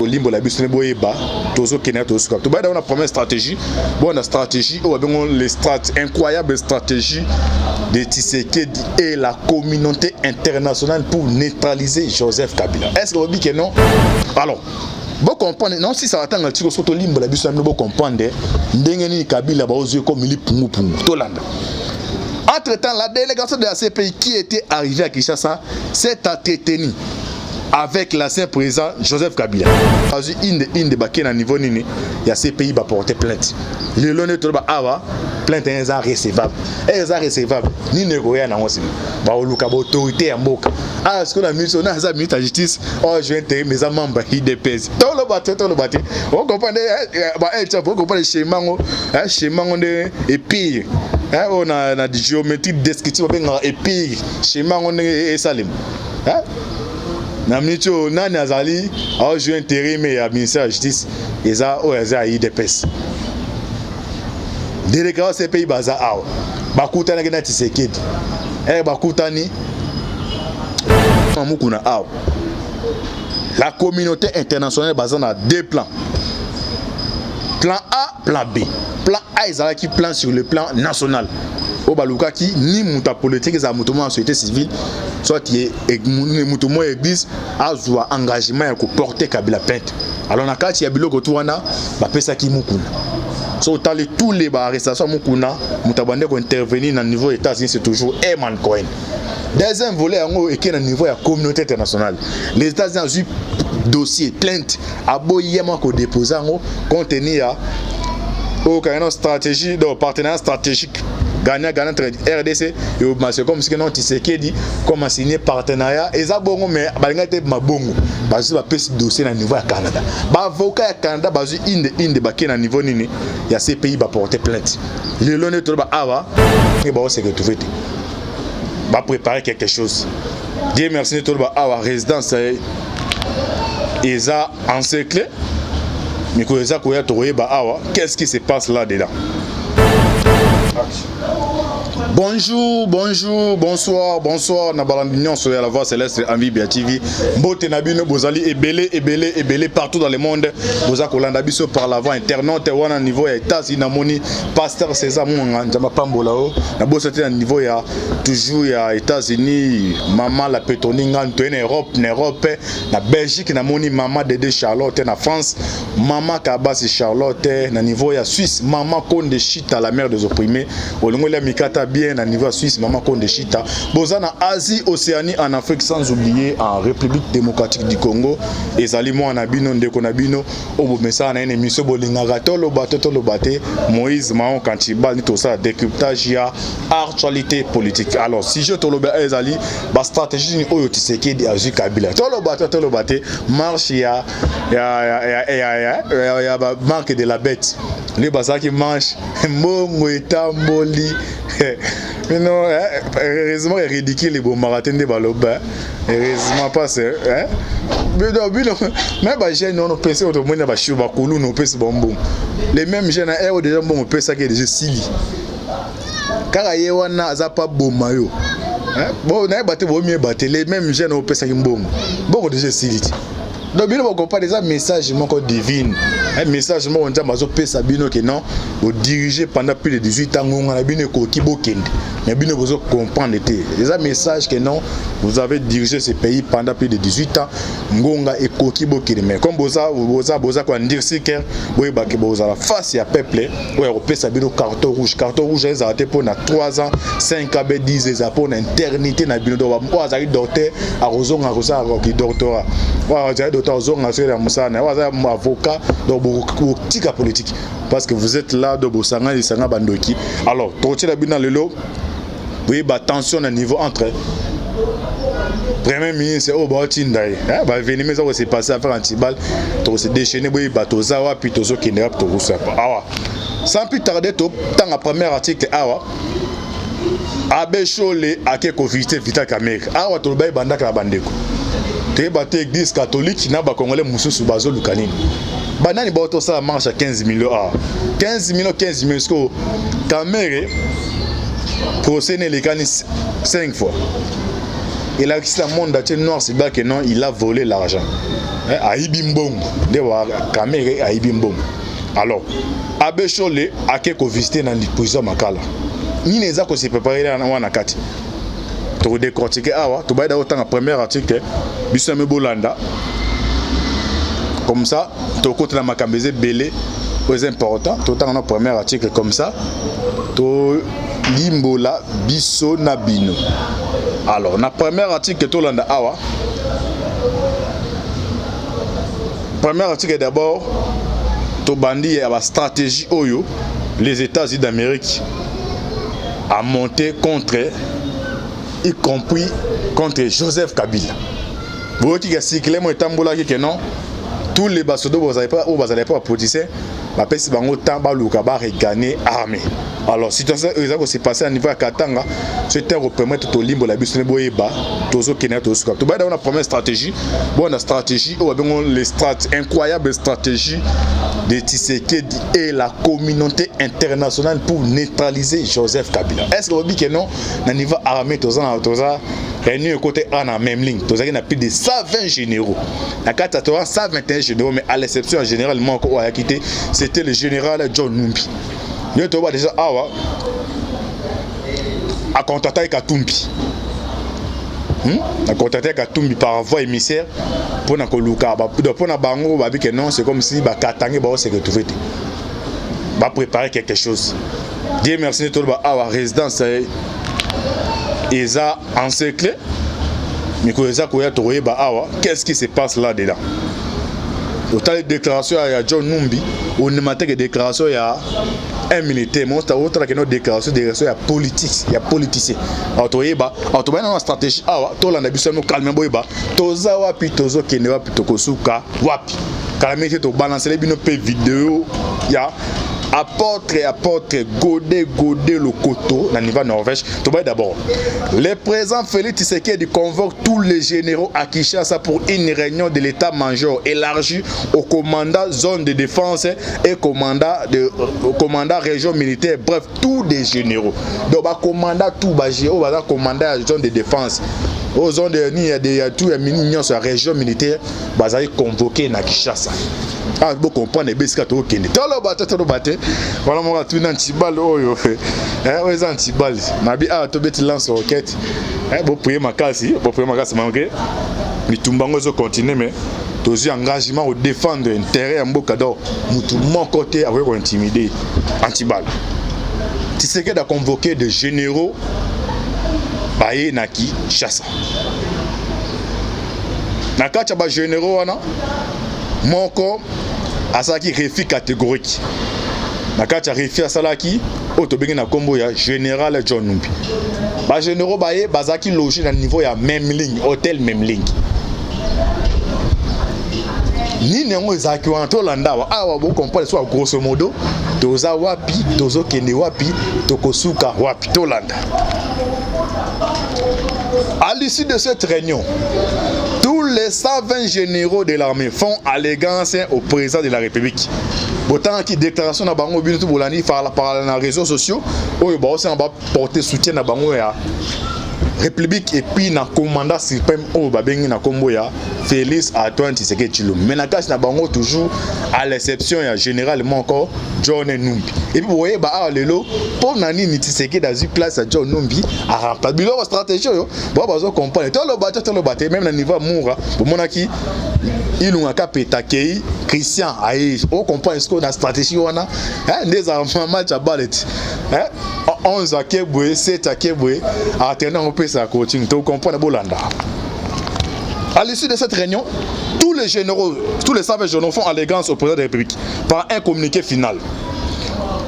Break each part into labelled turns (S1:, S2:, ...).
S1: limbo la biso boyeba tozo kenya tozo ka to ba na première stratégie bonne stratégie ou bien les incroyable stratégie de Tshisekedi et la communauté internationale pour neutraliser Joseph Kabila. Est-ce que vous dites que non? Alors vous comprenez non si ça attend un petit peu limbo la biso vous comprendre ndengeni Kabila ba ozo comme il pungu pungu tolanda. Entre-temps, la délégation de la CPI qui était arrivée à Kinshasa s'est entretenue avec l'ancien président Joseph Kabila. Une de baké na niveau nini, il y a CPI va porter plainte. Le long de tout awa plainte est recevable. Est recevable. Ni négocier na ngosi. Ba oluka ba autorité ya mboka. Ah ce qu'on a mis sur na za ministre de justice, oh je vais intégrer mes membres IDPS. Tout le baté. On comprend ba vous comprenez schéma de et pire. On a la géométrie descriptive et pire schéma on est salim. Namnicho nani azali a joué intérim et ministère de la justice et ça oza IDPS. Délégation ces pays baza awa. Bakutana na Tshisekedi. Bakutani mamukuna awa. La communauté internationale basée dans deux plans. Plan A, plan B. Plan A est qui plan sur le plan national. Au Baluka qui ni muta politique et mutumo en société civile, soit qui est mutumo église a joué engagement pour porter Kabila plainte. Alors na kati ya biloko tuwana ba pesa ki mukuna. So tali tous les arrestations mukuna mutabande ko intervenir na niveau États-Unis c'est toujours Herman Cohen. Deuxième volet en haut et qui est au niveau de la communauté internationale. Les États-Unis ont eu dossier plainte à Boyema ko déposer en contenir aucune stratégie de partenariat stratégique gagnant entre RDC et Obama comme ce que non Tshisekedi comme signé partenariat et ça bongo mais balinga te mabongo bazu ba pesi dossier na niveau ya Canada ba avocat ya Canada bazu inde baké na niveau nini ya ces pays ba porter plainte le long de tout ba awa et ba se retrouver va préparer quelque chose. Dieu merci de tout le monde à la résidence et ça encerclé. Mais qu'est-ce qui se passe là-dedans? Bonjour, bonsoir. Na balandinion sur la voix céleste Amphibia TV. Mbote nabino bozali ebele partout dans le monde. Boza kolanda biso par la voix internaute wana niveau ya États-Unis na moni pasteur César Munga njama pambola o. Na bosote na niveau ya toujours ya États-Unis, maman la petoninga en Europe, na Belgique na moni maman Dédé Charlotte na France, maman Kabasi Charlotte na niveau ya Suisse, maman Konde Chita la mère des opprimés. Olongo la mikata bien à niveau Suisse, maman Konde Chita. Bozana Asie, Océanie, en Afrique, sans oublier en République démocratique du Congo. Et Zalimo en Abino, Ndekonabino, Obomesa, na une émission Bolingara, Tolo Bate, Moïse Mahon Kantibal, tout ça, décryptage, il y a actualité politique. Alors, si je te le dis, Ezali, la stratégie de Oyo Tshisekedi a joué Kabila. Tolo Bate, marche, il y a marque de la bête. Les bazars qui mangent, Mongo et Tamboli. Mais non, heureusement, il est ridicule les bons marathons de Baloba. Heureusement, pas ça. Mais non, même les jeunes, on pense au monde de Chouba Koulou, on pense bon. Les mêmes jeunes, ils ont déjà bon, on pense que déjà Sili. Car il y a un pas bon maillot. Bon, on a battu, les mêmes jeunes, on pense que bon. Bon, déjà Sili. Donc, bien, on comprend déjà un message divin. Un message on dit que Sabino que non, vous dirigez pendant plus de 18 ans, on a bien mais bien vous comprendre déjà message que non, vous avez dirigé ce pays pendant plus de 18 ans, Ngonga et Koki Bokende. Mais comme boza quoi dire si que oui bah que boza la face ya peuple, ouais on Sabino carton rouge ils ont été pour 3 ans, 5 AB 10 les pour éternité na bino do wa za docteur à rozonga rosa qui doctorat. Wa za docteur zonga sur la musana, wa za avocat politique parce que vous êtes là de Bosanga et Sanga Bandoki. Alors, trotier la bina lelo. Oui, bah tension à niveau entre Premier ministre au Batindaï. Bah venir mais ça va se passer à faire antibal, to se déchaîner oui bah to zawa puis to zo kinderap to rusa. Awa. Sans plus tarder to dans la première article awa. Abe Chole ake confité Vital Kamerhe. Awa to bay bandaka la bandeko. Te baté église catholique na ba congolais mususu bazo lukanini. Banani bato ça marche à 15 millions. 15 millions, ce que Kamerhe procès les 5 fois. Et là, si le monde entier noir, c'est bien que non, il a volé l'argent. Aïbimbong, caméra Aïbimbong. Alors, Abbé Cholé a quelques visité dans l'imposition Makala. Ni les a qu'on s'est préparé dans Wanakati. Tu décortiquer, tu vas dans le premier article, Bissame Bolanda. Comme ça, tu as côté de ma camisée belé, c'est important. Tu as un premier article comme ça. Tu limbola biso nabino. Alors, na premier article tu as awa. Premier article d'abord, tu bandi la stratégie oyo les États-Unis d'Amérique a monté contre, y compris contre Joseph Kabila. Vous voyez qu'il y a cyclé mon tambola qui non. Tous les bassodos vous n'allez pas politicien, ma pèse bango tamba lukaba gagner armée. Alors situation exact s'est passé à niveau à Katanga, c'était pour permettre tout limbo la bus boyeba, tozo kenya tozo. Tout bas dans la première stratégie, bonne stratégie, ou bien les incroyables stratégies de Tshisekedi et la communauté internationale pour neutraliser Joseph Kabila. Est-ce que vous dites que non, à niveau armée toza réunis côté en la même ligne, toza qui n'a plus de 120 généraux. La carte a 121 généraux, mais à l'exception généralement qu'on a quitté, c'était le général John Numbi. Nous avons déjà à contacter Katumbi. À contacter Katumbi par voie émissaire pour na koluka pour na bango babi que non, c'est comme si ba Katangé ba se retrouver ba préparer quelque chose. Dieu merci tout ba awa résidence eza encerclé mais ko eza ko ya toye ba awa qu'est-ce qui se passe là dedans. Autant de déclarations à John Numbi, on ne m'a que déclaration il y a un militaire, mais on a que nos déclarations il y a politique, il y a politicien. Alors tu vois, dans la stratégie, tu as l'ambition de calmer boyba, toza wapi tozo kene wapi tokosuka wapi. Calmer tu balancer les bino pe vidéo, il y a apôtre Godé le coteau dans le niveau Norvège. Tout d'abord, le président Félix Tshisekedi convoque tous les généraux à Kinshasa pour une réunion de l'état-major élargie au commandant zone de défense et commandant région militaire, bref, tous les généraux. Donc, commandant tout, commandant zone de défense. Aux zones de il y a tout les minions sur la région militaire, ils convoqué à Kinshasa. Ah, vous comprenez bien ce que vous avez dit. Voilà, moi, tout un petit bal. Oui, un petit bal. Nabi, tu veux lance roquette. Vous pouvez ma casse, manqué. Mais tout le monde continue, mais tous engagement au défendre l'intérêt en Bocador. Tout mon côté avec intimider. Anti-bal. Tu sais qu'il a convoqué des généraux. Baye naki chassa. Nakacha ba généraux wana moko asaki refi catégorique. Nakacha refi asalaki otobengi na kombo ya général John Numbi. Ba généraux baye bazaki logé na niveau ya même ligne, hôtel même ligne. Ni nengo ezaki wana to landa wa awa bo comprendre soit grosso modo toza wapi tozo kende wapi tokosuka wapi to landa. À l'issue de cette réunion, tous les 120 généraux de l'armée font allégeance au président de la République. Autant qui déclaration na bango bino to bolani par les réseaux sociaux, oyo ba aussi on va porter soutien na bango ya République et puis na commandant suprême au babengi na kombo ya Félix Antoine Tshisekedi Tshilombo. Mais na casse na bango toujours à l'exception ya généralement encore John Numbi. Et puis vous voyez ba lelo pour nani ni Tshisekedi dans une place à John Numbi à remplacer bilo stratégie yo. Ba bazo comprendre. Tout le battre même na niveau moura pour monaki il ont ka petakei Christian aïe. On comprend ce que la stratégie wana des enfants match à balle. 11 à Kebwe, 7 à Kebwe, alternant au PC à coaching, tu comprends Bolanda. À l'issue de cette réunion, tous les généraux, tous les 120 généraux font allégeance au président de la République par un communiqué final.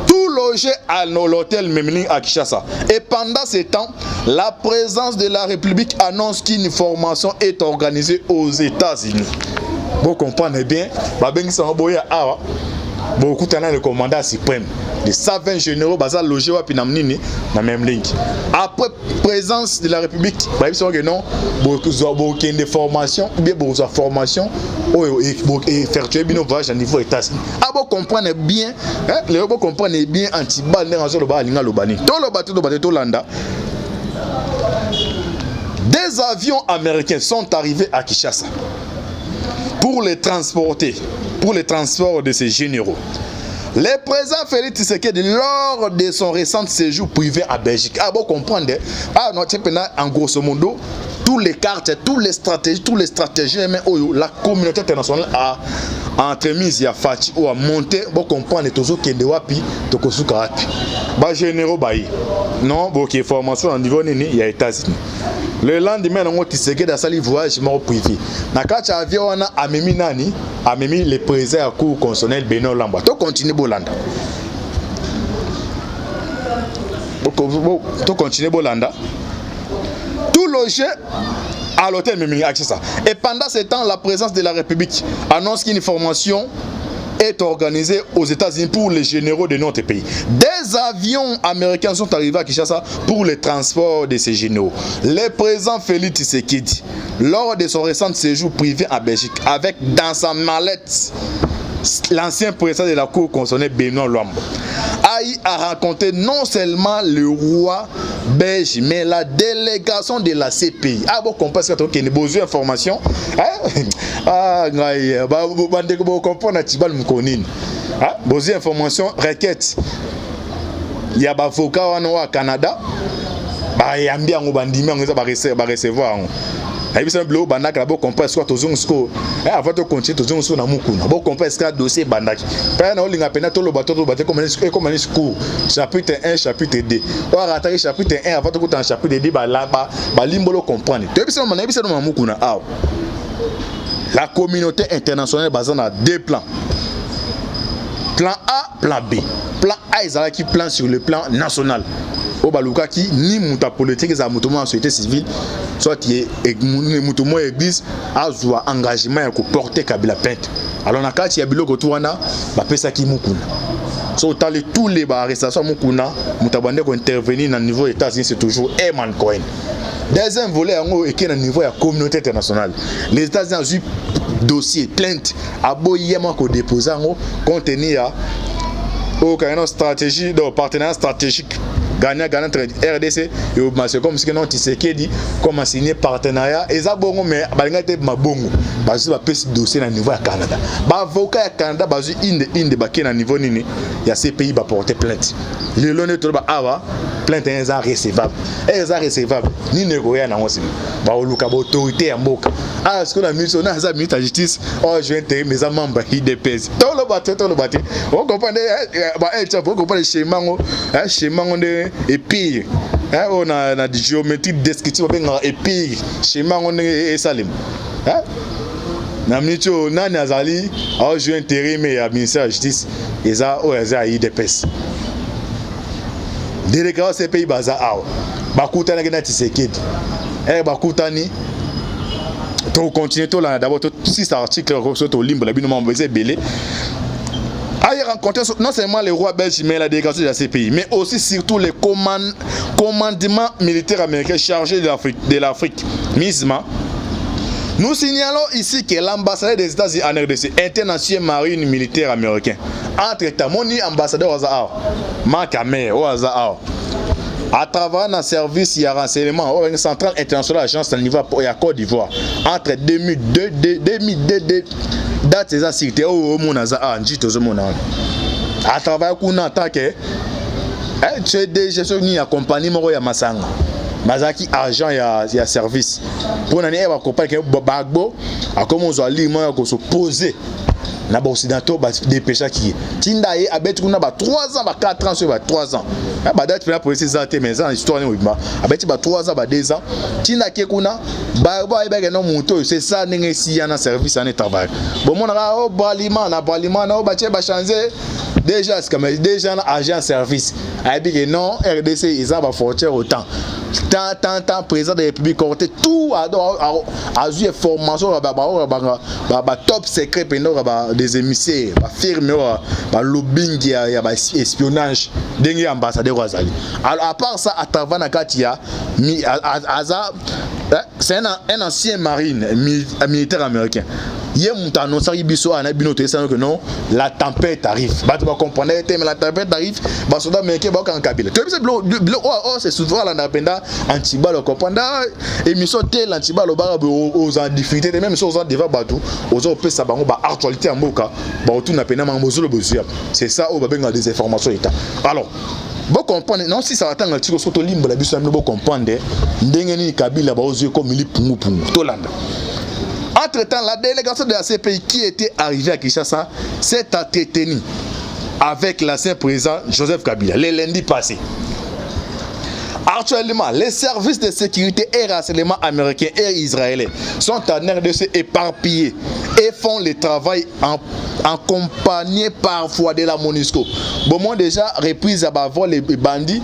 S1: Tout logé à l'hôtel Memling à Kinshasa. Et pendant ce temps, la présence de la République annonce qu'une formation est organisée aux États-Unis. Vous comprenez bien, beaucoup de le commandant suprême. Les 120 généraux basés logés dans la même ligne. Après présence de la République, il y a des formations, ou bien des formations et faire tuer nos voyages à niveau États-Unis. Vous comprenez bien, vous comprenez bien anti-bal dans le bas, tout le bateau de Landa. Des avions américains sont arrivés à Kinshasa pour les transporter, pour le transport de ces généraux. Le président Félix Tshisekedi, lors de son récent séjour privé à Belgique, bon comprendre, en grosso modo, tous les cartes, toutes les stratégies, la communauté internationale a entremise à Fati ou à monter, bon comprendre, toujours qu'il y a wapi, tokosuka wapi. Bah généraux bayi, non, bon qui est formation au niveau nini, il y a États-Unis. Le lendemain, on a Tshisekedi a sali voyage privé. Nakacha avion wana amemi nani, amemi le président à cour constitutionnel Benoît Lamba. To continue Bolanda. To continue Bolanda. Tout logé à l'hôtel Mimi Akissa. Et pendant ce temps, la présence de la République annonce qu'une formation est organisée aux États-Unis pour les généraux de notre pays. Des avions américains sont arrivés à Kinshasa pour le transport de ces généraux. Le président Félix Tshisekedi, lors de son récent séjour privé en Belgique, avec dans sa mallette l'ancien président de la Cour constitutionnelle Benoît Lamba, a rencontré non seulement le roi belge, mais la délégation de la CPI. Bon, comprendre que tu as besoin d'informations. Vous comprenez que tu as besoin d'informations, requête. Il y a des avocats au Canada. Il y a des avocats qui vont recevoir. Il y a des bandak là, comprendre ce que tu as avant de continuer, tu as na mukuna. Bon comprendre ce que dossier bandak. Pas na linga pena to lo bato comme un cours. Chapitre 1, chapitre 2. On va rattacher chapitre 1 avant de continuer chapitre 2 ba limbolo comprendre. Tu sais na bisa na mukuna. La communauté internationale basée dans deux plans. Plan A, plan B. Plan A est qui plan sur le plan national. Au baluka qui ni muta politique za mutumo en société civile soit qui est mutumo église a joie engagement pour porter Kabila plainte. Alors na kati ya biloko tuwana ba pesa ki mukuna. So tali tous les arrestations mukuna mutabande ko intervenir na niveau États-Unis c'est toujours Herman Cohen. Deuxième volet en est au niveau de la communauté internationale. Les États-Unis ont eu dossier plainte à Boyema ko déposer contenu au stratégie de partenariat stratégique gagnant entre RDC et au Mali comme ce que non Tshisekedi comme a signé partenariat et ça bon mais balingate mabongo bazu ba pesi dossier na niveau ya Canada ba avocat ya Canada bazu inde ba na niveau nini ya ces pays ba porter plainte le lone to ba awa plainte est recevable ni négocier na ngosini ba oluka ba autorité ya mboka ce qu'on a mis on a ça ministre de justice je vais intégrer mes membres IDPS to lo baté on comprend ba on comprend le schéma de et pire on a la géométrie descriptive et pire schéma on est salim na mito nani azali je vais intégrer mes ministère de justice et ça IDPS délégation ces pays baza bakutana na Tshisekedi bakutani to continuer to là d'abord tout six articles sur limbo la bino membres belé a rencontré non seulement les rois belges mais la délégation de la CPI mais aussi surtout les commandements militaires américains chargés de l'Afrique MISMA. Nous signalons ici que l'ambassadeur des États-Unis en RDC est un ancien marine militaire américain. Entre-temps, mon ambassadeur au hasard, Marc Amer au hasard, à travers un service de renseignement une centrale internationale agence à niveau de Côte d'Ivoire entre 2002 date des activités au Monaza à travers qu'on entend que tu es déjà ni accompagné moi ya Masanga Mazaki agent ya service pour nani e ba accompagner que Bagbo a commencé à lire moi ko se poser na ba occidentaux ba dépêcher qui tinda e abet kuna ba 3 ans ba 4 ans sur ba 3 ans ba date pour essayer ça mais en histoire ni ba abet ba 3 ans ba 2 ans tinda ke kuna ba ba no moto c'est ça ninga si yana service en travail bon mon na balima na ba che ba changer déjà c'est comme déjà agent service a dit que non RDC ils ont ba frontière autant tant président de la République côté tout a eu formation ba top secret pendant des émissaires ba firme ba lobbying ya ba espionnage dengue ambassadeur Azali. Alors à part ça à travers na katia c'est un ancien marine militaire américain Hier mon annonce biso ana bino to que non la tempête arrive. Ba tu vas comprendre mais la tempête arrive, ba soda meke ba kan Kabila. Tu sais c'est souvent la napenda antibalo comprendre émission tel antibalo ba aux en difficulté même sur aux devant bateau aux autres ça bango ba actualité en moka ba tout napenda mangozolo besoin. C'est ça au ba benga des informations état. Alors bon comprendre non si ça attend tiko soto limbo la biso bon comprendre ndenge ni Kabila ba ozo comme li pungu to landa. Entre-temps, la délégation de la CPI qui était arrivée à Kinshasa s'est entretenue avec l'ancien président Joseph Kabila le lundi passé. Actuellement, les services de sécurité et renseignement américains et israéliens sont en train de se éparpiller et font le travail accompagné parfois de la MONUSCO. Bon, moi déjà reprise à voir les bandits.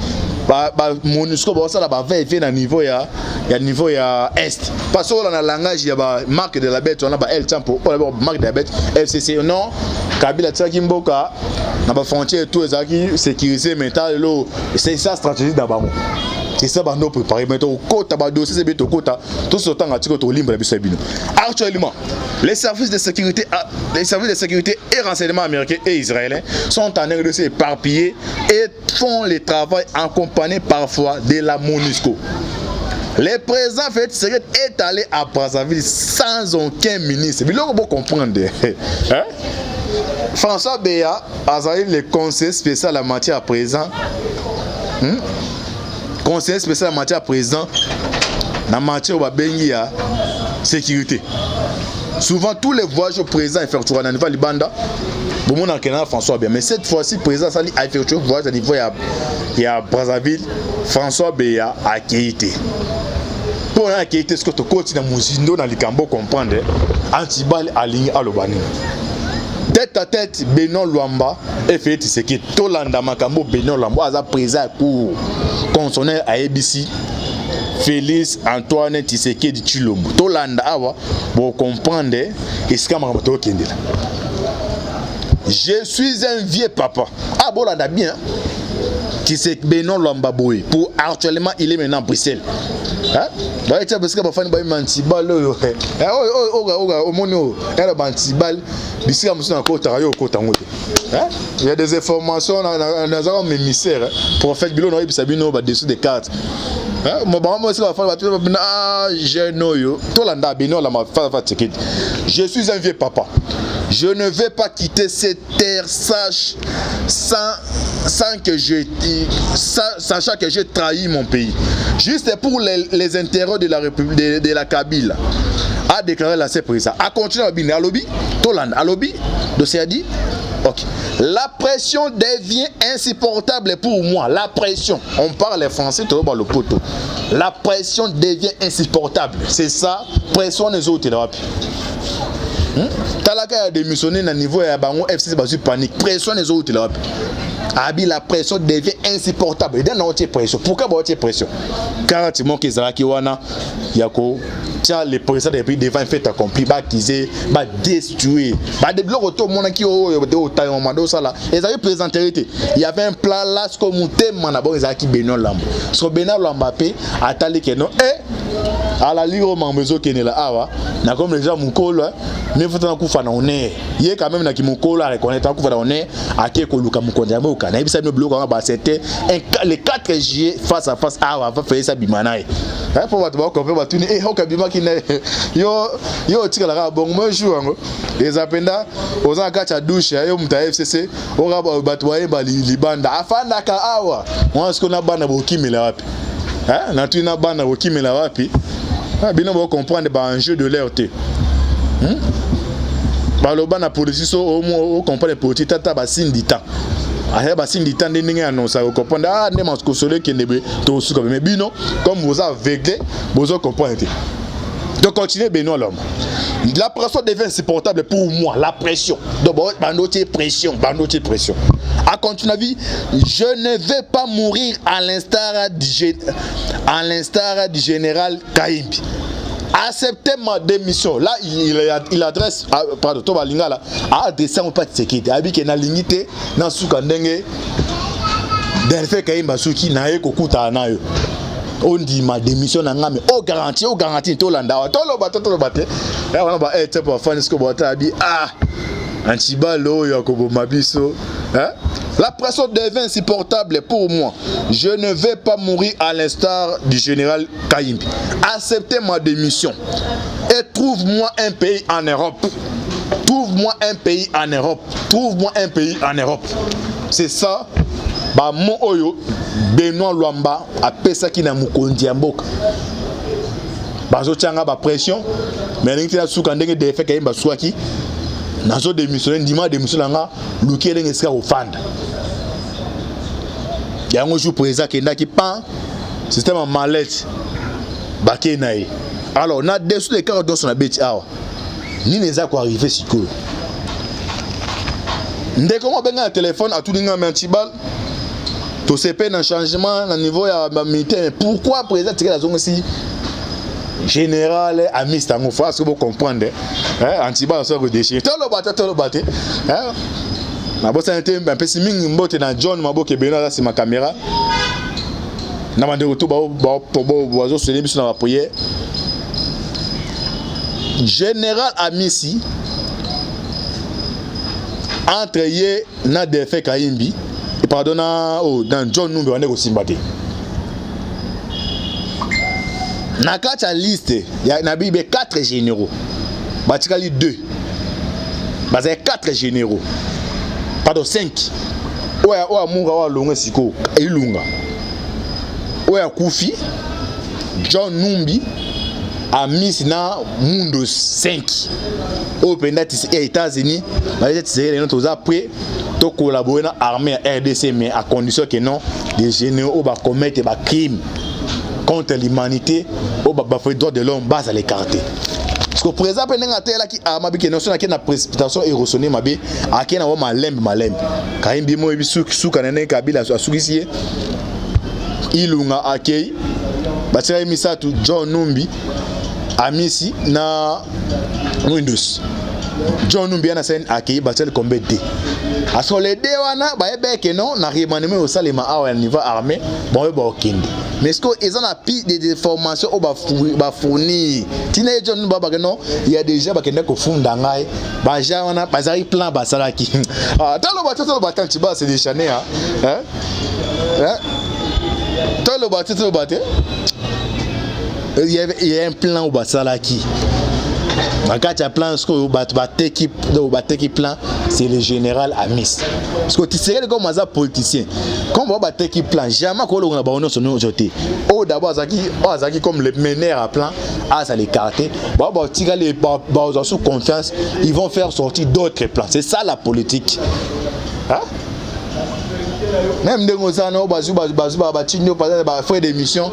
S1: MONUSCO ça va vérifier à niveau ya est parce que dans le langage il y a marque de la bête on a El Champo marque de la bête FCC non Kabila tsaki mboka na ba frontière tout ezaki sécuriser mental lo c'est ça stratégie d'abord c'est ça bando préparer mais au côté ba dossier c'est bientôt côté tout ce temps atiko to limba biso bino. Actuellement les services de sécurité et renseignement américains et israéliens sont en train de se éparpiller et font le travail accompagné parfois de la MONUSCO. Le président Félix Tshisekedi est allé à Brazzaville sans aucun ministre. Mais là on peut comprendre. Hein? François Béa a le conseiller spécial en matière présent. Conseiller spécial en matière présent en matière de sécurité. Souvent tous les voyages au président effectués dans le Libanda. Bon, on François Béa. Mais cette fois-ci, le président a effectué un voyage à niveau à Brazzaville. François Béa a quitté. Pour un quitté, ce que tu continues dans Mouzindo, dans le Cambo, comprendre, Antibal aligné à l'Obani. Tête à tête, Benoît Luamba et Félix Tshisekedi. Tolanda Makambo, Benoît Luamba, a président pour consonner à ABC. Félix Antoine Tshisekedi Tshilombo. Tolanda awa, pour comprendre, est-ce que je suis un vieux papa. Ah bon, là, bien. Tshisekedi Benoît Luamba Boy. Pour actuellement, il est maintenant à Bruxelles. Hein? Parce que il y a des informations dans mes émissaires. Prophète Bilo n'a pas dessous des cartes. Je suis un vieux papa. Je ne vais pas quitter cette terre sachant que j'ai trahi mon pays. Juste pour les intérêts de la République de la Kabila. A déclaré la président. A continué à lobby. Toland à lobby. Dossier a dit. Ok. La pression devient insupportable pour moi. La pression. On parle français, tout le poteau. La pression devient insupportable. C'est ça. Pression des autres. Talaka a démissionné à niveau de FCC Basu panique. Pression des autres. La pression devient insupportable. Il y a une pression. Pourquoi il y a une pression? Car tu manques Zalaki Wana, Yako, les présidents des pays devant fait accompli, baptisé, destruire. Des blocs autour de mon qui au taillon mando ça là. Ils avaient présenté. Il y avait un plan là, ce qu'on montait manabo Zalaki Benoît Lambo. Ce que Benoît Lambapé a talé que non. Et à la lire mambezo qui est là, awa, na comme les gens mon col, mais faut en couper dans nez. Il y a quand même na qui mon col à reconnaître en couper dans nez, à qui koluka mon condamné au Canada. Il nous bloque c'était les 4 juillet face à face awa va faire ça bimanaï. Hein pour voir comprendre va tourner et okabima qui yo tika la bon moi jour les apenda aux engacha douche yo muta FCC on va batwa ba libanda afanda ka awa moi ce qu'on a bana bokimela wapi. Hein na tu na bana bokimela wapi. Bino bo comprendre ba enjeu de l'air te. Ba lo bana police au comprendre politique tata ba syndicat. Ah ba syndicat ndenge annonce au comprendre ah ne mas consoler que nebe to suka mais bino comme vous avez vous comprendre. De continuer Benoît l'homme. La pression devient insupportable pour moi. La pression. Donc, pression. À continuer, je ne vais pas mourir à l'instar du général Kaimbi. Acceptez ma démission. Là, il adresse, pardon, Toba Lingala, a adressé un parti sécurité. Abi qui n'a limité, n'a soukandenge, d'Elfe Kaimba Souki, n'a eu kokuta anayo. On dit ma démission n'a ngame. Oh garantie, Tolanda. Tolo bate. ya wana ba ete pa fani sko bota bi Antibalo yakobo mabiso. La pression devient insupportable pour moi. Je ne vais pas mourir à l'instar du général Kayimbi. Acceptez ma démission et trouve-moi un pays en Europe. Trouve-moi un pays en Europe. Trouve-moi un pays en Europe. C'est ça. Bah mon oyo Benoît Luamba a pesa ki na mukondi ya mboka. Bazo tianga ba pression. Mais n'ingi na suka ndenge de fait Kayimba swaki. Nazo démissionné ndima démissionné nga luki ndenge sika ofanda. Yango jour président kenda ki pan système en mallette baké naï. Alors na dessous les cartes dans son abeti awa. Ni neza ko arriver siko. Ndeko mo benga téléphone à tout ninga mentibal. To CP un changement au niveau ya militaire. Pourquoi président tike la zone aussi général ami stango faut que vous comprendre Antibal so redéchir. Tolo baté. Na bossa était un peu mingi mbote na John Maboke Benoît là c'est ma caméra. Na mande retour ba ozo se lebi sur la prière. Général Amisi entre yé na défait Kayimbi et pardonna dans John Numbe on est aussi mbaté. Na kata liste ya na bibe 4 généraux. Batikali 2. Bazay 4 généraux. Pardon 5. Oya munga wa longa siko ilunga. Oya Kufi John Numbi Amis na Mundo 5. Au penda aux États-Unis, les États-Unis nous après to collaborer na armée RDC mais à condition que non des généraux va commettre des crimes contre l'humanité au bafouer droit de l'homme base à l'écarter. Parce que président penenga tela ki amabi ke non na précipitation et ressonner mabe akena wa malembe Kayimbi mo bisu suka nene kabila asukisiye ilunga akei batira misatu John Numbi Amisi na Windows John Numbi na sen akei batela combat D aso les deux wana ba ebeke non na rimaneme au salima awa niveau armé bon ba okinde mais ce que ils ont appris des formations au ba fournir tina John Numbi ba non il y a déjà ba kende ko funda ngai ba ja wana bazari plan ba salaki talo ba tantiba c'est des chané talo ba il y a un plan au basalaki. Quand tu as plan, plan, c'est le général Amis. Parce que tu serais comme un politicien. Quand on va battre plan, jamais qu'on a bonheur sur nos jetés. Oh d'abord Zaki comme le meneur à plan, ça les cartes. Les sous confiance, ils vont faire sortir d'autres plans. C'est ça la politique. Hein? Même de Mozano, Batinho, par exemple, faire des missions,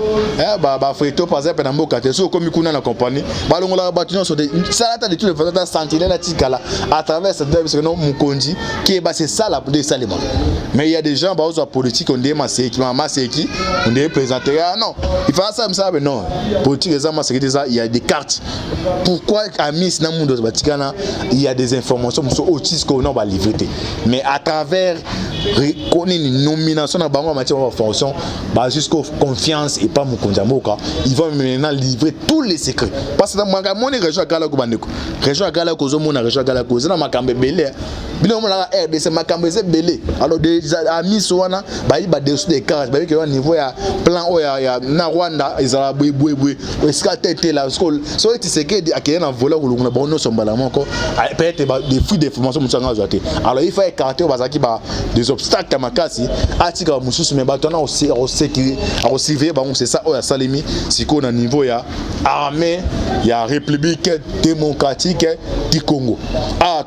S1: Freto, par exemple, dans Moka, comme il connaît la compagnie, Balongola Batinho sur des salades de tous les façons, sentinelle à Tikala, à travers cette nom Mukondi, qui est c'est ça la politique. Mais il y a des gens, la politique, on dit Masséki, on dit présenté, non, il faut ça, mais non, politique, il y a des cartes. Pourquoi à Miss Namundo Batikana, il y a des informations sur autisme qu'on va livrer. Mais à travers une nomination dans la matière de fonction, jusqu'à confiance et pas mon konjamoka, ils vont maintenant livrer tous les secrets. Parce que dans mon région à Galako, région à Galako, région à Galako, c'est dans ma cambe belé. Bien on la RDC ma cambe belé. Alors des amis soana, bah dessus des cartes, bah que niveau ya plan ya na Rwanda, ils ont boué, est-ce tête la school, so tu sais que à quel un voleur ou le bon son balamon peut-être des fruits de formation moussanga zoté. Alors il faut écarter au bazaki des obstacles à ma casse. Atika mususu mais batona aussi sécurité c'est ça oya salimi siko na niveau ya armée ya république démocratique du Congo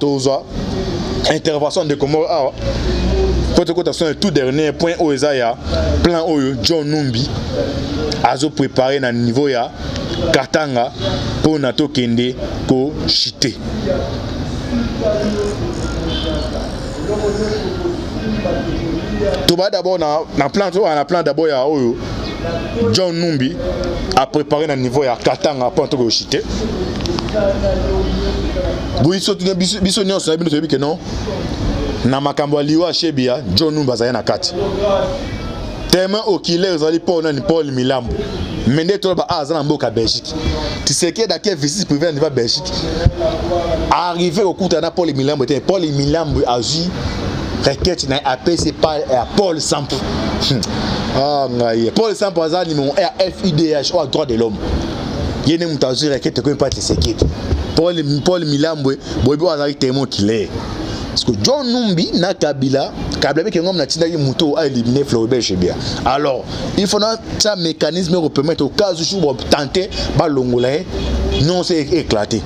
S1: toza intervention de Comores pour cotation le tout dernier point oya plan oyo John Numbi azo préparé na niveau ya Katanga pour nato kende ko chité. Tout d'abord na plan d'abord ya oyo John Numbi a préparé na niveau ya Katanga pour to chité. Biso nyonso na bino que non na makambo aliwa shebia John Numbi azaya na kati. Tellement oculaire zali Paul Milambo. Mende to ba azana mboka Belgique. Tu Tshisekedi qui est visite privée en niveau Belgique. Arrivé au cours de Paul Milambo, Paul Milambo a eu requête na APC par Paul Sampo. Ah ngaye. Paul Sampo a numéro FIDH ou droit de l'homme. Yene mutazu requête ko pas Tshisekedi. Paul Milambo boybo azali témoin qu'il est. Parce que John Numbi na Kabila be ke ngom na tinda ki muto a éliminer Floribert Chebeya. Alors, il faut un mécanisme pour permettre au cas où tenter ba longola non c'est éclaté.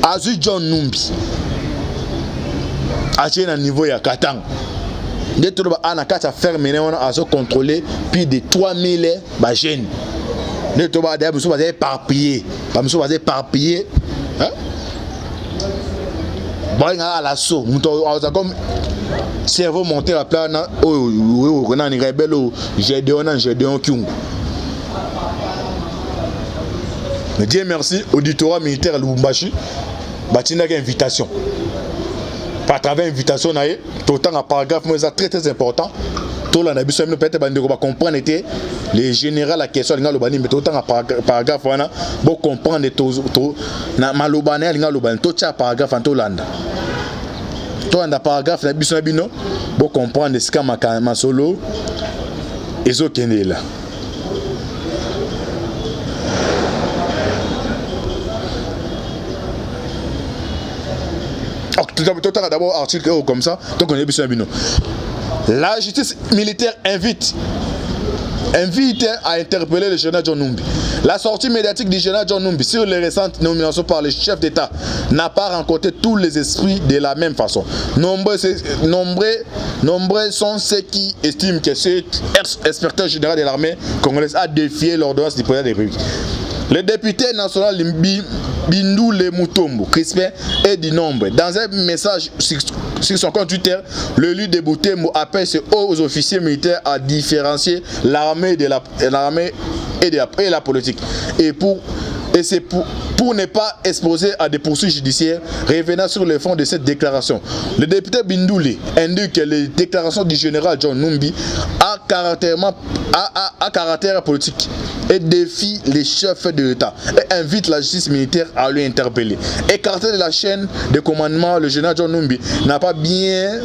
S1: Azu John Numbi a un niveau ya Katang. De tout ba ana kata fermer on a contrôler plus de 3000 ba jeunes. De tout ba d'ailleurs nous éparpillés. Pas nous éparpillés. Hein? Bon, à l'assaut, comme cerveau monté à plat, on a une rebelle, j'ai Gédéon Kyung. Dieu merci, auditorat militaire à Lubumbashi, Batina une invitation. Par travers invitation, tout le temps un paragraphe, mais c'est très très important. Tout le monde peut comprendre les généraux la question de l'Albanie, mais tout le temps un paragraphe, pour comprendre tout malobane l'Albanie, tout ça paragraphe en tout le monde. Tout un paragraphe, pour comprendre ce qu'a ma solo et ce qui est là. D'abord, article comme ça, donc on est bien. La justice militaire invite à interpeller le général John Numbi. La sortie médiatique du général John Numbi sur les récentes nominations par le chef d'État n'a pas rencontré tous les esprits de la même façon. Nombreux sont ceux qui estiment que ce ex-inspecteur général de l'armée congolaise a défié l'ordonnance du président de la République. Le député national Bindoule Mutombo, Crispin, est du nombre. Dans un message sur son compte Twitter, le lieu de Boutembo appelle ses hauts officiers militaires à différencier l'armée et la politique. Et c'est pour ne pas exposer à des poursuites judiciaires. Revenant sur le fond de cette déclaration, le député Bindoule indique que les déclarations du général John Numbi a caractère politique et défie les chefs de l'État et invite la justice militaire à lui interpeller. Écarté de la chaîne de commandement, le général John Numbi n'a pas bien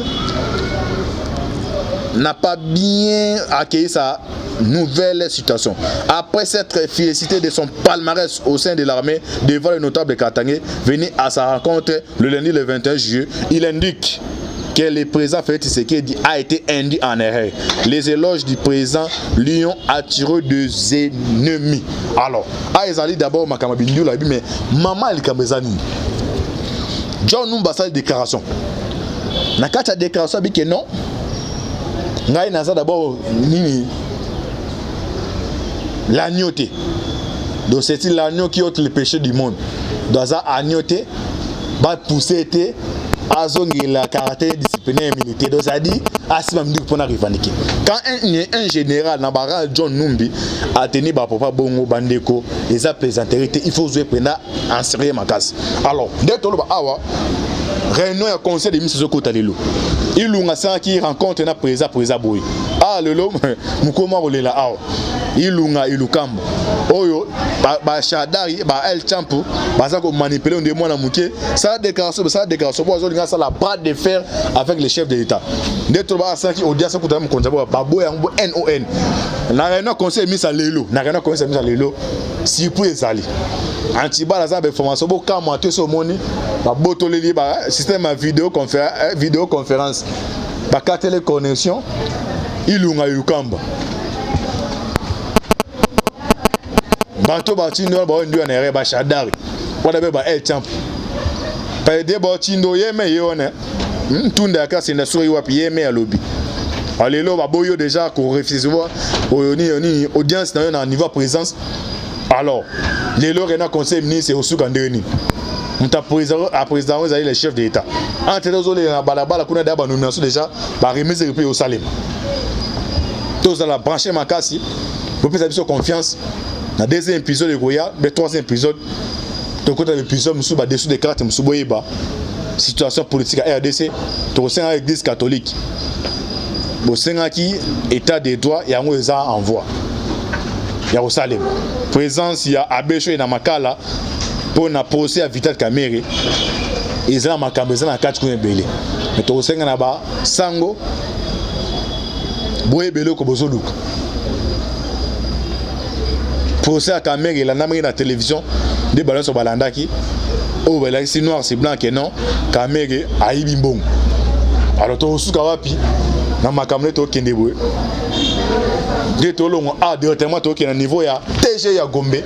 S1: accueilli sa nouvelle situation. Après s'être félicité de son palmarès au sein de l'armée devant le notable Katangé, venu à sa rencontre le lundi le 21 juillet, il indique que le président Félix Tshisekedi a été induit en erreur. Les éloges du président lui ont attiré des ennemis. Alors, Aïzali d'abord Makamabindu l'a dit, mais maman il Kamezani. John Numba sa déclaration. Nakata déclaration dit que non. Ngai naza d'abord nini l'agneauté. Donc c'est l'agneau qui ôte le péché du monde. Dans ça agneauté va pousser azongi la caractère disciplinaire militaire. Donc ça dit asimam dit pour revendiquer. Quand un général Nabara John Numbi a tenu ba papa bongo bandeko les a présenté, il faut jouer pendant en sérieux ma casse. Alors dès que ba awa réunion ya conseil de ministres Zoko Talelo. Il lunga ça qui rencontre na président boy. Ah lelo mukoma bolela awa. Il lunga ilukamba. Oyo ba Shadari ba El Champo ba ça ko manipuler on demande na muké ça déclaration bo zolinga ça la bras de fer avec les chefs de l'État. Ndetro ba ça qui audience ko tam konza ba boy yango NON. Na réunion conseil ministre lelo. Na réunion conseil ministre lelo. Si pour ezali. Antibala za be formation bo ka moto so moni ba botoleli ba système vidéoconférence ba ka téléconnexion ilunga yukamba bato ba tindo ba ndio na reba Shadari wala be ba El Champ pa de ba tindo yeme yone tunda ka sinda suri wapi yeme alobi alelo ba boyo déjà ko recevoir ni audience na niveau présence. Alors les lorena conseil ministre au Soukandeni Mta président vous avez les chefs d'État. Entre les les balabala kuna d'aba nomination déjà ba remise repris au Salem. Tous à la brancher makasi pour faire sa confiance. Dans deuxième épisode de Goya, le troisième épisode to côté l'épisode musu ba dessous des cartes musu boyeba. Situation politique à RDC, to sein à l'église catholique. Bo senga ki état des droits et en envoie. Yerusalem. Présence ya Abesho et na Makala pour na procès à Vital Kamerhe. Ils ont makambo na kati ko ebele. Mais to senga na ba sango boye belo ko bozoluka. Procès à Kamerhe la namri na télévision de balance au balandaki. Oh ben là c'est noir c'est blanc que non. Kamerhe aibi mbongo. Alors to suka wapi na makambo to kende boye. De to longo a directement to ke na niveau ya TG ya Gombe.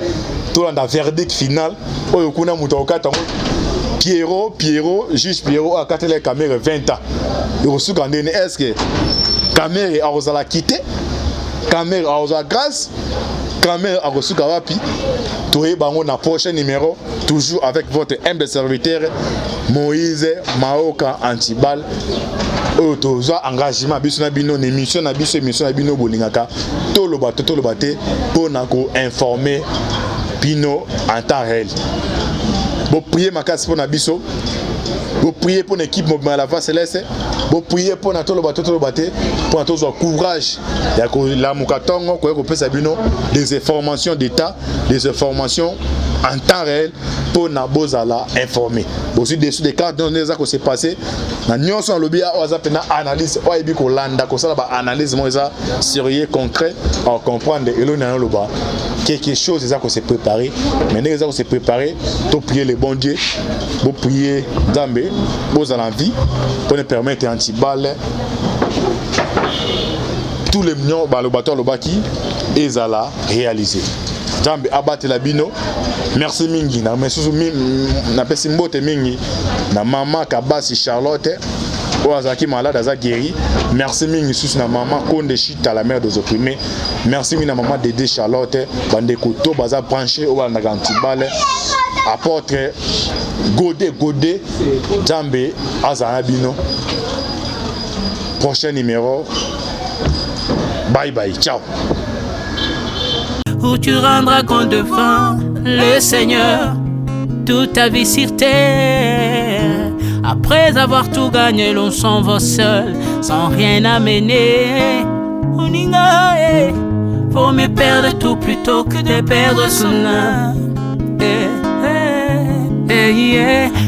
S1: To la verdict final. Oyo kuna muto okata Pierrot, juge Pierrot a quatre les caméras 20 ans. Il reçu quand est-ce que caméra a reçu la quitter, caméra a reçu la grâce, caméra a reçu Kawapi. Toué bango na prochain numéro, toujours avec votre humble serviteur Moïse Maoka Antibal. Otozo engagement biso na bino émission na bino bolingaka tolobate pour na ko informer bino en temps réel. Vous priez ma casse pour Nabiso. Vous priez pour l'équipe Mouvement à la Voix Céleste. Vous priez pour Natolo Bato pour notre courage. La Mukatongo, qu'on peut s'abonner des informations d'État, des informations en temps réel pour Nabozala informer. Aussi dessus des cas dont les actes s'est passé. Nous sommes lobby à Wazapena analyse. Ou ebi ko landa ko ça ba analyse moi ça sérieux concret à comprendre et l'on a le bas. Quelque chose déjà qu'on s'est préparé. Maintenant les gens s'est préparé. Pour prier les bons dieux. Pour prier Zambé. Pour en vie. Pour nous permettre anti-balle. Tous les millions le bateau le baki et zala réaliser. Zambé abattre la bino. Merci mingi na mesusu na pesi mbote mingi na maman Kabasi Charlotte Oazaki malade aza guéri. Merci mingi susu na maman Konde Chita la mère des opprimés. Merci mingi na maman Dédé Charlotte bande koto baza branché au na Antibale apôtre Godé Zambé azana bino. Prochain numéro. Bye bye, ciao.
S2: Où tu rendras compte devant le Seigneur toute ta vie sur terre. Après avoir tout gagné, l'on s'en va seul, sans rien amener. Faut me perdre tout plutôt que de perdre son âme.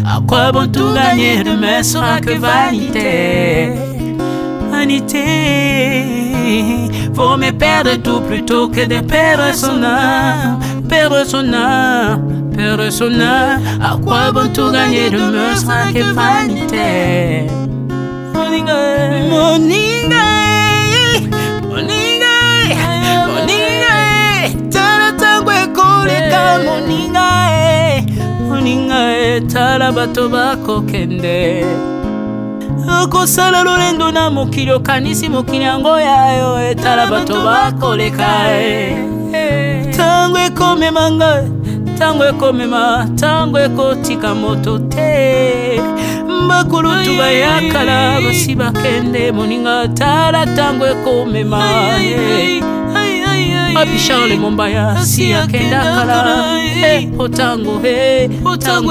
S2: À quoi bon tout gagner, demain sera que vanité. Faut me perdre tout plutôt que de perdre son âme. Perdre son âme. À quoi bon tout gagner, demain sera que vanité. Moninga, tala tangwe koleka moninga, tala bato bako kende. Kosala lolendo na mokili okanisi mokili yango yayo etala bato bakoleka tango ekomema ngai tango ekotika moto te bakulutu bayakala basi bakende moninga tala tango ekomema Papi Charles Mombaya si akenda kala otango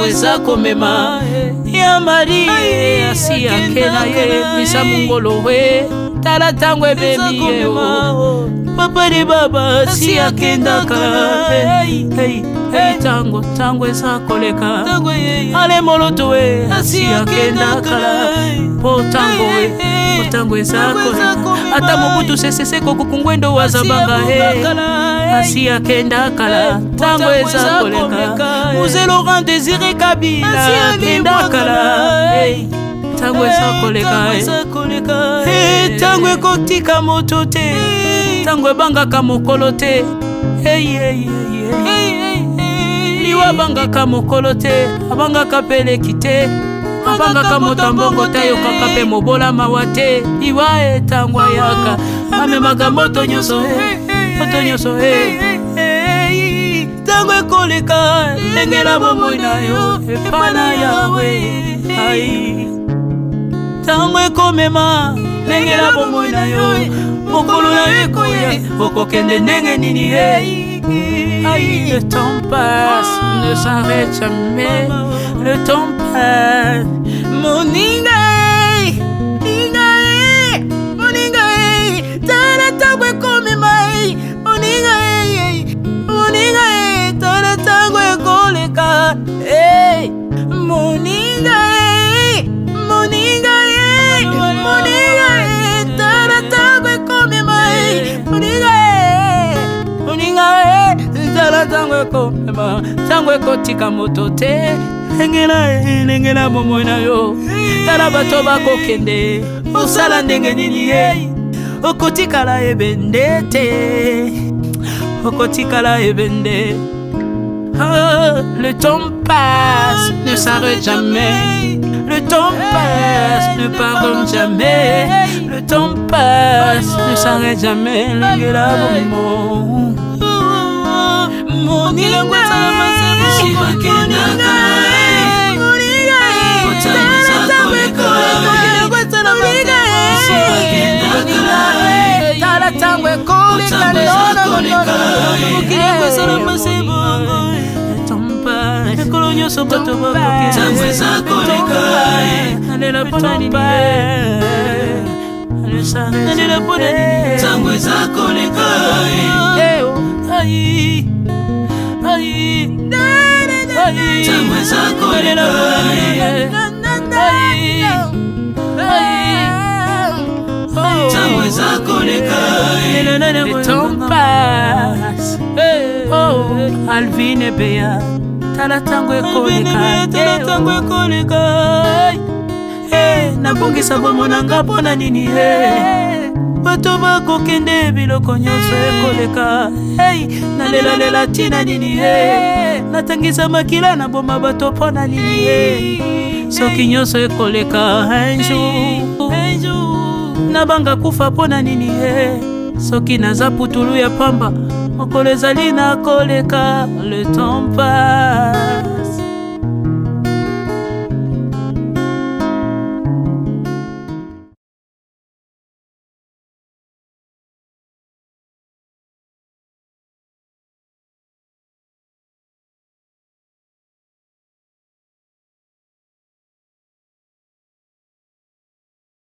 S2: eza komema ya mari si akenda ye misa mungolo we tala tango ebebi ye papa de baba si akenda kala tango eza koleka ale moloto we si akenda kala potango eza koleka ata mobutu sesese kokukungwendo wazabanga asi akenda kala tango eza koleka Mzee Laurent Désiré Kabila akenda kala tango eza koleka tango ekotika moto te tango ebangaka mokolo te liwa abangaka mokolo te abangaka peleki te abangaka moto mbongo te ayokaka mpe mobola mawa te liwa etango ayaka amemaka moto nyonso tango ekoleka ndengela bomoi na yo epa na yawe tango ekomema ndengela bomoi na yo mokolo na yo ekoya okokende ndenge nini le temps passe, ne s'arrête jamais. Le temps passe. Moninga, tala tabwe kome mai. Moninga, ekomema ntango ekotika moto te lengela bomoi na yo tala bato bakokende osala ndenge nini ye okotikala ebende te okotikala ebende. Le temps passe, ne s'arrête jamais. Le temps passe, ne pardonne jamais. Le temps passe, ne s'arrête jamais. Lengela bomo moninga tala tangwe kolika ekolo nyonso bato bakokenalela mpona nini nalela mpona le temps passe. Oh, Alvin et Béa, tala tango ekoleka. Nabongisa bomo nanga mpona nini bato bakokende biloko nyonso ekoleka. Nalela tina nini natangisa makila na boma bato mpona nini soki nyonso ekoleka. Un jour nabanga kufa mpona nini soki naza putulu ya pamba mokolo ezali na koleka. Le temps passe.